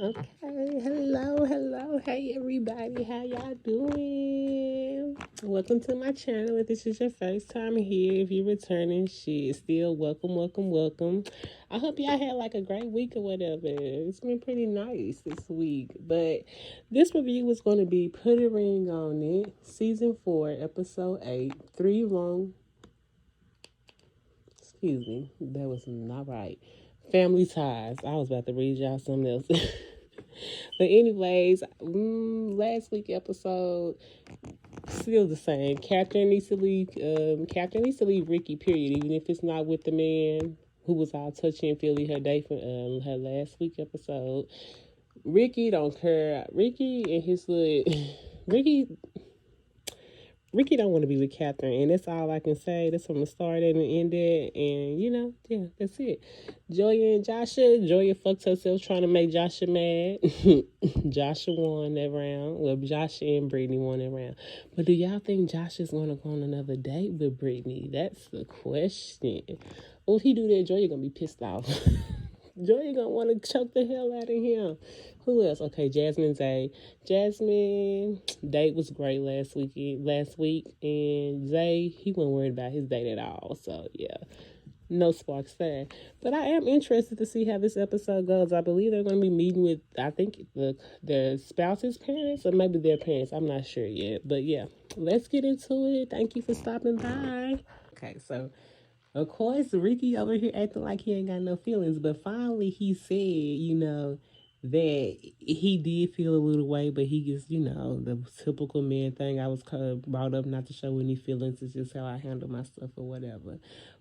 Okay, hello, hey everybody, how y'all doing? Welcome to my channel. If this is your first time here, if you're returning, shit, still welcome. I hope y'all had like a great week or whatever. It's been pretty nice this week, but this review was going to be Put a Ring on It, Season 4, Episode 8, 3 long, excuse me, that was not right. Family Ties. I was about to read y'all something else. But anyways, last week episode still the same. Catherine needs to leave. Catherine needs to leave Ricky. Period. Even if it's not with the man who was all touchy and feely her day for her last week episode. Ricky don't care. Ricky and his little Ricky Ricky don't want to be with Catherine, and that's all I can say. That's from the start and the end there, and yeah, that's it. Joya and Joshua. Joya fucked herself trying to make Joshua mad. Joshua won that round. Well, Joshua and Brittany won that round. But do y'all think Joshua's gonna go on another date with Brittany? That's the question. Well, if he do that, Joya gonna be pissed off. Joy gonna want to choke the hell out of him. Who else? Okay, Jasmine Zay. Jasmine date was great last week, and Zay he wasn't worried about his date at all. So yeah, no sparks there. But I am interested to see how this episode goes. I believe they're gonna be meeting with I think their spouse's parents or maybe their parents. I'm not sure yet. But yeah, let's get into it. Thank you for stopping by. Okay, so of course, Ricky over here acting like he ain't got no feelings, but finally he said, that he did feel a little way, but he gets, the typical man thing. I was brought up not to show any feelings. It's just how I handle my stuff or whatever.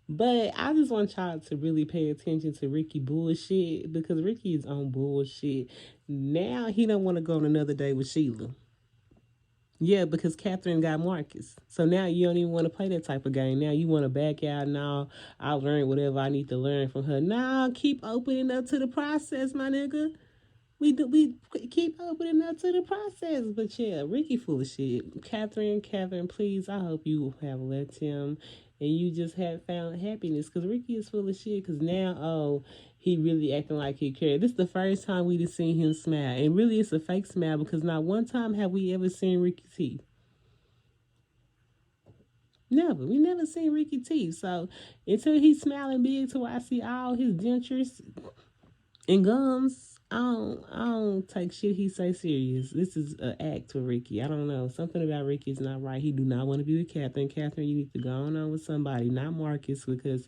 But I just want y'all to really pay attention to Ricky bullshit because Ricky is on bullshit. Now he don't want to go on another day with Sheila. Yeah, because Catherine got Marcus. So now you don't even want to play that type of game. Now you want to back out. Now I learned whatever I need to learn from her. Now keep opening up to the process, my nigga. We keep opening up to the process. But yeah, Ricky full of shit. Catherine, please, I hope you have left him and you just have found happiness. Because Ricky is full of shit. Because now, he really acting like he cared. This is the first time we have seen him smile. And really, it's a fake smile because not one time have we ever seen Ricky's teeth. Never. We never seen Ricky teeth. So until he's smiling big to where I see all his dentures and gums, I don't take shit he say serious. This is an act for Ricky. I don't know. Something about Ricky is not right. He do not want to be with Catherine. Catherine, you need to go on with somebody, not Marcus, because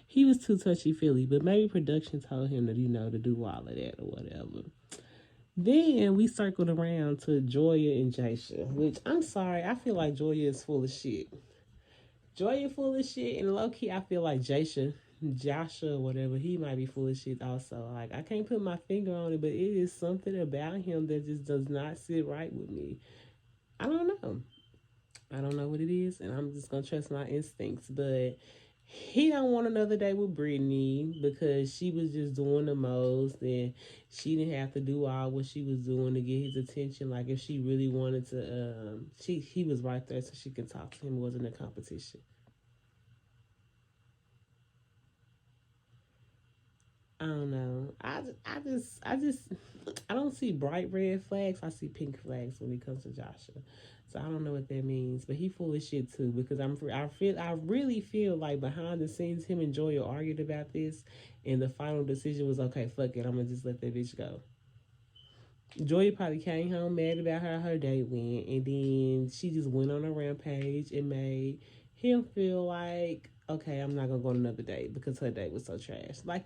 he was too touchy feely. But maybe production told him to do all of that or whatever. Then we circled around to Joya and Jasha, which I'm sorry, I feel like Joya is full of shit. Joya full of shit, and low key, I feel like Joshua, whatever, he might be full of shit also. Like, I can't put my finger on it, but it is something about him that just does not sit right with me. I don't know. I don't know what it is, and I'm just gonna trust my instincts. But he don't want another day with Brittany because she was just doing the most, and she didn't have to do all what she was doing to get his attention. Like if she really wanted to, he was right there so she could talk to him. It wasn't a competition. I don't know. I don't see bright red flags. I see pink flags when it comes to Joshua. So I don't know what that means, but he full of shit too. Because I really feel like behind the scenes, him and Joya argued about this, and the final decision was okay. Fuck it, I'm gonna just let that bitch go. Joya probably came home mad about how her day went, and then she just went on a rampage and made him feel like, okay, I'm not gonna go on another date because her date was so trash. Like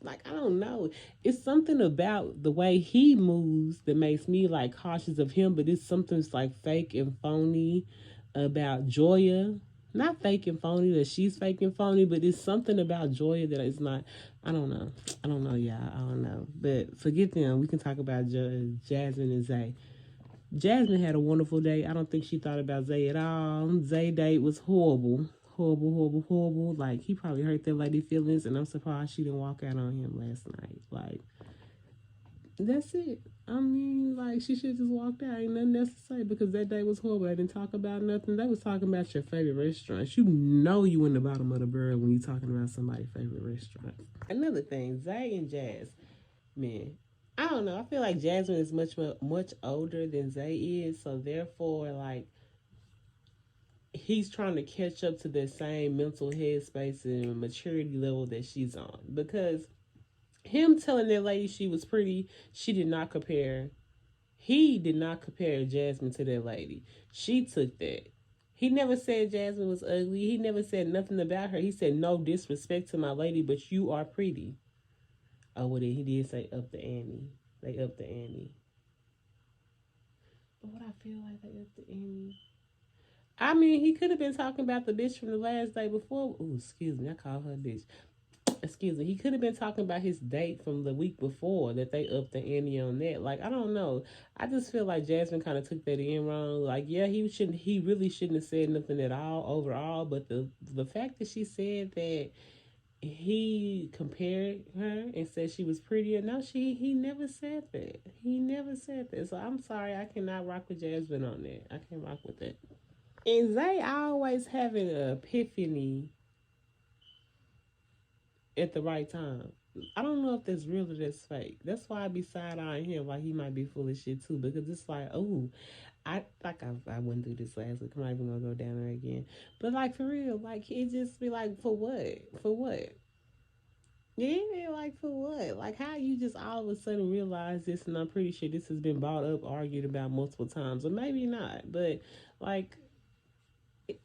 like I don't know, it's something about the way he moves that makes me like cautious of him, but it's something like fake and phony about Joya. Not fake and phony that she's fake and phony, but it's something about Joya that is not. I don't know. I don't know, y'all. I don't know. But forget them. We can talk about Jasmine and Zay. Jasmine had a wonderful day. I don't think she thought about Zay at all. Zay date was horrible. Horrible. Like, he probably hurt that lady feelings, and I'm surprised she didn't walk out on him last night. Like, that's it. I mean, like, she should just walked out. Ain't nothing else to say because that day was horrible. They didn't talk about nothing. They was talking about your favorite restaurants. You know you in the bottom of the barrel when you talking about somebody's favorite restaurant. Another thing, Zay and Jazz, man, I don't know. I feel like Jasmine is much older than Zay is, so therefore, like, he's trying to catch up to the same mental headspace and maturity level that she's on. Because him telling that lady she was pretty, she did not compare. He did not compare Jasmine to that lady. She took that. He never said Jasmine was ugly. He never said nothing about her. He said no disrespect to my lady, but you are pretty. Oh, well, then he did say up the ante. They up the ante. But what I feel like they up the ante. I mean, he could have been talking about the bitch from the last day before. Ooh, excuse me, I call her bitch. Excuse me. He could have been talking about his date from the week before that they upped the ante on that. Like, I don't know. I just feel like Jasmine kind of took that in wrong. Like, yeah, he really shouldn't have said nothing at all overall. But the fact that she said that he compared her and said she was prettier. No, he never said that. He never said that. So I'm sorry, I cannot rock with Jasmine on that. I can't rock with that. And Zay always having an epiphany at the right time. I don't know if that's real or that's fake. That's why I be side eyeing him like he might be full of shit too. Because it's like, oh, I went through this last week. I'm not even gonna go down there again. But like for real, like he just be like, for what? For what? Yeah, like for what? Like how you just all of a sudden realize this, and I'm pretty sure this has been brought up, argued about multiple times, or maybe not. But like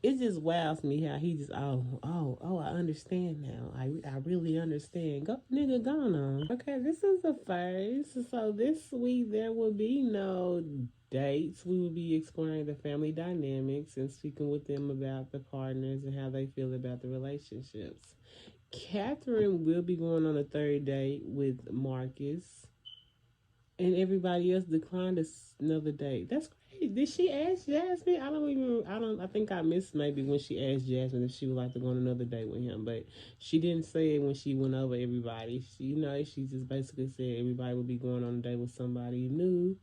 it just wows me how he just I understand now. I really understand. Go nigga, go on. Okay, this is the first. So this week there will be no dates. We will be exploring the family dynamics and speaking with them about the partners and how they feel about the relationships. Catherine will be going on a third date with Marcus, and everybody else declined another date. That's crazy. Did she ask Jasmine? I think I missed maybe when she asked Jasmine if she would like to go on another date with him, but she didn't say it when she went over everybody. She just basically said everybody would be going on a date with somebody new.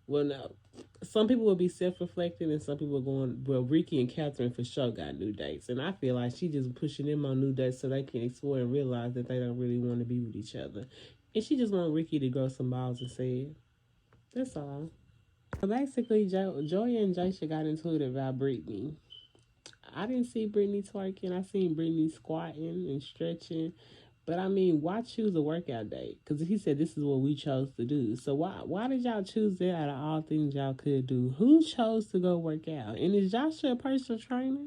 Well, no. Some people will be self-reflecting, and some people are going. Well, Ricky and Catherine for sure got new dates, and I feel like she just pushing them on new dates so they can explore and realize that they don't really want to be with each other, and she just want Ricky to grow some balls and say it. That's all. So basically, Joy and Jaisha got into it about Brittany. I didn't see Brittany twerking. I seen Brittany squatting and stretching. But I mean, why choose a workout date? Because he said this is what we chose to do. So why did y'all choose that out of all things y'all could do? Who chose to go work out? And is Joshua a personal trainer?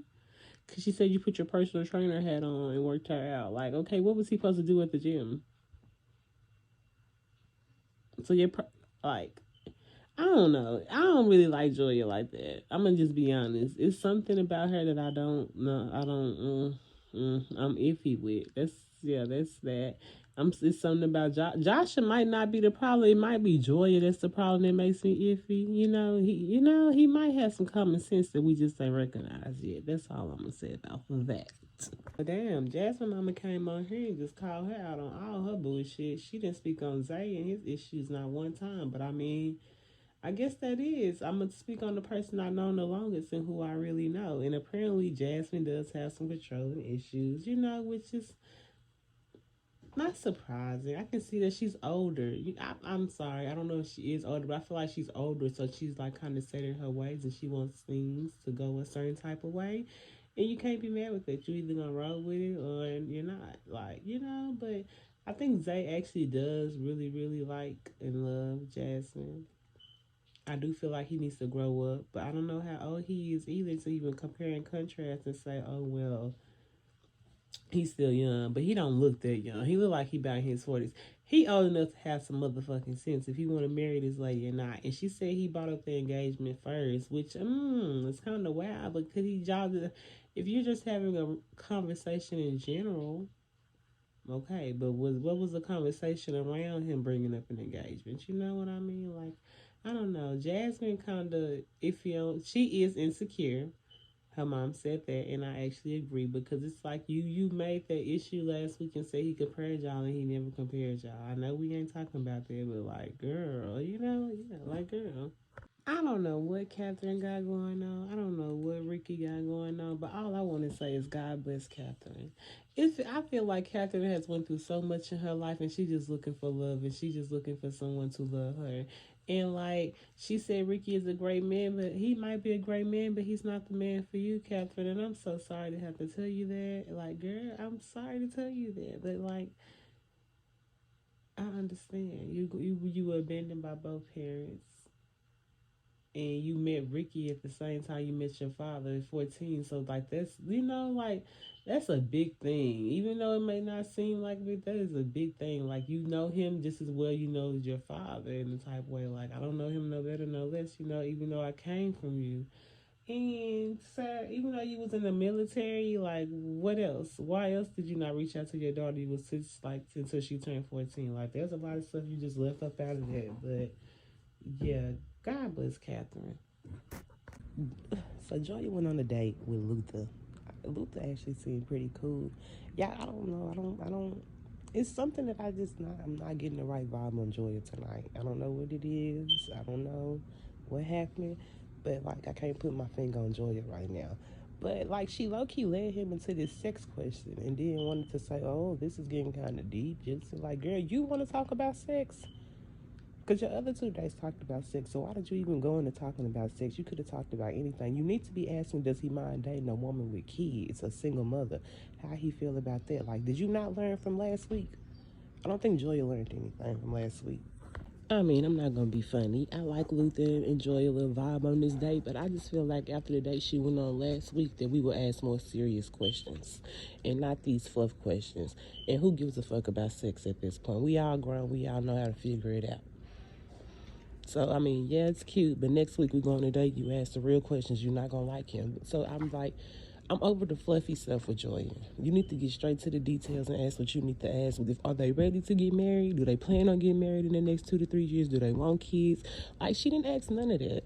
Because she said you put your personal trainer hat on and worked her out. Like, okay, what was he supposed to do at the gym? So like, I don't know. I don't really like Joya like that. I'm gonna just be honest. It's something about her that I don't know. I don't. I'm iffy with. That's that. It's something about Joshua might not be the problem. It might be Joya that's the problem that makes me iffy. He might have some common sense that we just ain't recognized yet. That's all I'm gonna say about that. But damn, Jasmine Mama came on here and just called her out on all her bullshit. She didn't speak on Zay and his issues not one time. But I mean, I guess that is. I'm going to speak on the person I know the longest and who I really know. And apparently, Jasmine does have some controlling issues, which is not surprising. I can see that she's older. I'm sorry. I don't know if she is older, but I feel like she's older. So she's like kind of set in her ways and she wants things to go a certain type of way. And you can't be mad with that. You're either going to roll with it or you're not. But I think Zay actually does really, really like and love Jasmine. I do feel like he needs to grow up, but I don't know how old he is either to even compare and contrast and say, oh, well, he's still young, but he don't look that young. He look like he about in his 40s. He old enough to have some motherfucking sense if he want to marry this lady or not. And she said he brought up the engagement first, which, it's kind of wild, but could he if you're just having a conversation in general, okay, but what was the conversation around him bringing up an engagement? You know what I mean? Like, I don't know. Jasmine kind of iffy on. She is insecure. Her mom said that, and I actually agree because it's like you made that issue last week and said he compared y'all and he never compared y'all. I know we ain't talking about that, but like, girl, like, girl. I don't know what Catherine got going on. I don't know what Ricky got going on. But all I want to say is God bless Catherine. I feel like Catherine has went through so much in her life, and she's just looking for love, and she's just looking for someone to love her. And like she said, Ricky is a great man, but he might be a great man, but he's not the man for you, Catherine. And I'm so sorry to have to tell you that. Like, girl, I'm sorry to tell you that, but like, I understand. You were abandoned by both parents, and you met Ricky at the same time you met your father at 14. So like that's like that's a big thing. Even though it may not seem like it, that is a big thing. Like you know him just as well you know as your father in the type of way. Like I don't know him no better, no less, even though I came from you. And sir, even though you was in the military, like what else? Why else did you not reach out to your daughter? You was since like until she turned 14. Like there's a lot of stuff you just left up out of that. But yeah, God bless Catherine. So Joy went on a date with Luther. Luther actually seemed pretty cool. Yeah, I don't know. I don't. It's something that I'm not getting the right vibe on Joya tonight. I don't know what it is. I don't know what happened, but like I can't put my finger on Joya right now. But like she low key led him into this sex question and then wanted to say, "Oh, this is getting kind of deep." Just like, girl, you want to talk about sex? Because your other 2 days talked about sex, so why did you even go into talking about sex? You could have talked about anything. You need to be asking, does he mind dating a woman with kids, a single mother? How he feel about that? Like, did you not learn from last week? I don't think Joya learned anything from last week. I mean, I'm not gonna be funny. I like Luther and enjoy a little vibe on this date, but I just feel like after the date she went on last week that we will ask more serious questions and not these fluff questions. And who gives a fuck about sex at this point? We all grown, we all know how to figure it out. So I mean, yeah, it's cute, but next week we go on a date, you ask the real questions, you're not gonna like him. So I'm like, I'm over the fluffy stuff with Joy. You need to get straight to the details and ask what you need to ask. Are they ready to get married? Do they plan on getting married in the next 2 to 3 years? Do they want kids? Like, she didn't ask none of that.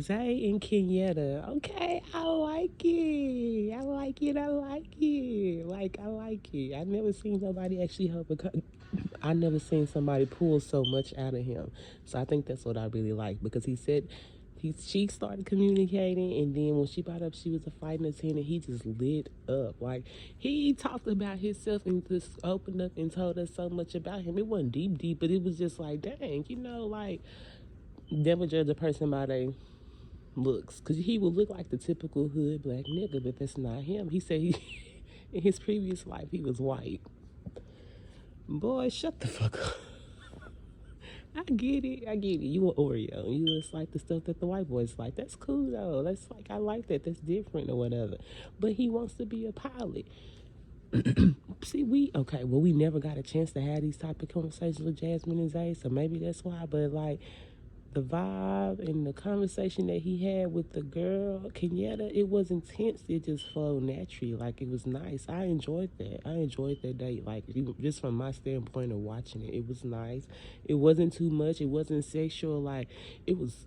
Zay and Kenyatta. Okay, I like it. I like it. I like it. Like, I like it. I never seen nobody actually help I never seen somebody pull so much out of him. So I think that's what I really like because he said she started communicating, and then when she brought up she was a fighting attendant, he just lit up. Like he talked about himself and just opened up and told us so much about him. It wasn't deep, but it was just like, dang, like never judge a person by their looks, because he would look like the typical hood black nigga, but that's not him. He said he in his previous life he was white. Boy, shut the fuck up. I get it. I get it. You an Oreo. You just like the stuff that the white boys like. That's cool though. That's like, I like that. That's different or whatever. But he wants to be a pilot. See, we never got a chance to have these type of conversations with Jasmine and Zay, so maybe that's why. But like, the vibe and the conversation that he had with the girl Kenyatta, it was intense. It just flowed naturally. Like, it was nice. I enjoyed that. I enjoyed that date. Like, just from my standpoint of watching it, it was nice. It wasn't too much. It wasn't sexual. Like, it was.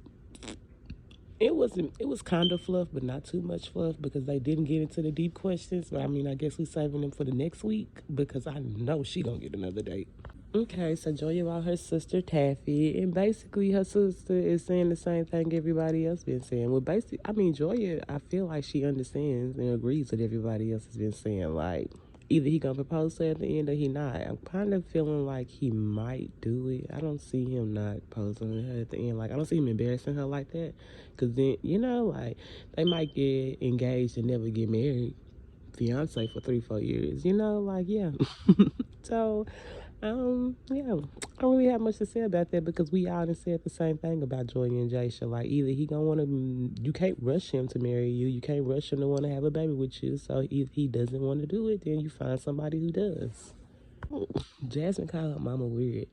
It was kind of fluff, but not too much fluff because they didn't get into the deep questions. But I mean, I guess we're saving them for the next week because I know she gonna get another date. Okay, so Joya about her sister Taffy, and basically her sister is saying the same thing everybody else been saying. Well, basically, I mean, Joya, I feel like she understands and agrees with everybody else has been saying. Like, either he gonna propose to her at the end or he not. I'm kind of feeling like he might do it. I don't see him not proposing to her at the end. Like, I don't see him embarrassing her like that. Cause then, like, they might get engaged and never get married. Fiance for 3, 4 years. Like, yeah. So, yeah, I don't really have much to say about that because we all done said the same thing about Joy and Jaisha. Like, either he gonna want to, you can't rush him to marry you. You can't rush him to want to have a baby with you. So if he doesn't want to do it, then you find somebody who does. Jasmine called her mama weird.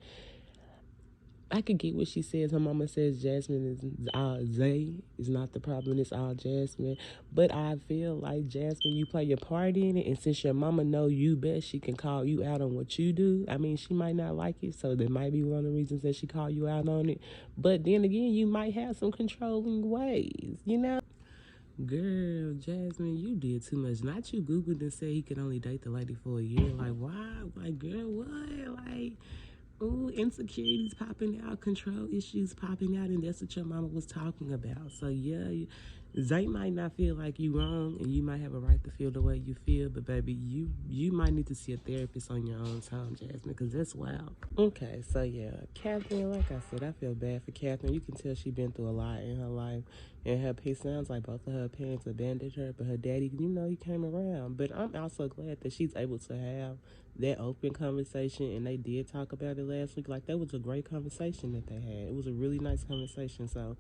I could get what she says. Her mama says Jasmine is all Zay is not the problem. It's all Jasmine. But I feel like Jasmine, you play your part in it, and since your mama know you best, she can call you out on what you do. I mean, she might not like it, so that might be one of the reasons that she call you out on it. But then again, you might have some controlling ways. Girl, Jasmine, you did too much. Not you Googled and said he could only date the lady for a year. Like, why? Like, girl, what? Like, Ooh, insecurities popping out, control issues popping out, and that's what your mama was talking about. So yeah, Zay might not feel like you wrong, and you might have a right to feel the way you feel, but baby, you might need to see a therapist on your own time, Jasmine, because that's wild. Okay, so yeah, Catherine, like I said, I feel bad for Catherine. You can tell she been through a lot in her life, and it sounds like both of her parents abandoned her, but her daddy, he came around. But I'm also glad that she's able to have that open conversation, and they did talk about it last week. Like, that was a great conversation that they had. It was a really nice conversation. So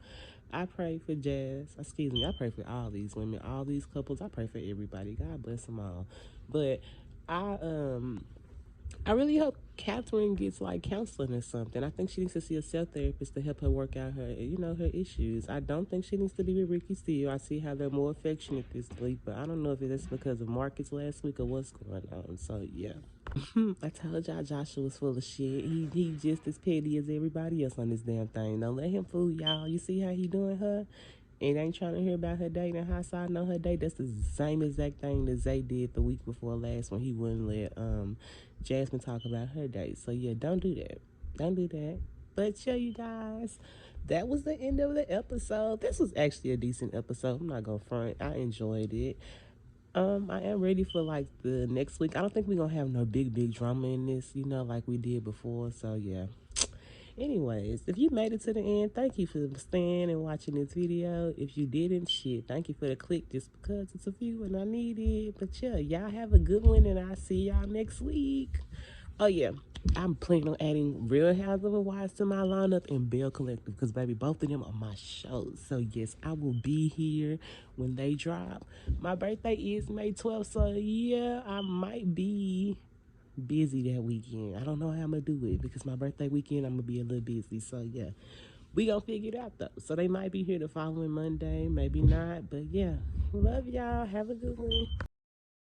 I pray for I pray for all these women, all these couples. I pray for everybody. God bless them all. But I really hope Catherine gets like counseling or something. I think she needs to see a self therapist to help her work out her issues. I don't think she needs to be with Ricky still. I see how they're more affectionate this week, but I don't know if it's because of Marcus last week or what's going on. So yeah. I told y'all Joshua was full of shit. He just as petty as everybody else on this damn thing. Don't let him fool y'all. You see how he doing her? And ain't trying to hear about her date and how side know her date. That's the same exact thing that Zay did the week before last when he wouldn't let Jasmine talk about her date. So yeah, don't do that. Don't do that. But yeah, you guys, that was the end of the episode. This was actually a decent episode. I'm not gonna front. I enjoyed it. I am ready for like the next week. I don't think we're gonna have no big drama in this, like we did before. So yeah. Anyways, if you made it to the end, thank you for staying and watching this video. If you didn't, shit, thank you for the click just because it's a few and I need it. But yeah, y'all have a good one and I'll see y'all next week. Oh yeah, I'm planning on adding Real Housewives of Wives to my lineup and Belle Collective because baby, both of them are my shows. So yes, I will be here when they drop. My birthday is May 12th, so yeah, I might be busy that weekend. I don't know how I'm gonna do it because my birthday weekend I'm gonna be a little busy. So yeah, we gonna figure it out though. So they might be here the following Monday, maybe not. But yeah, love y'all. Have a good one.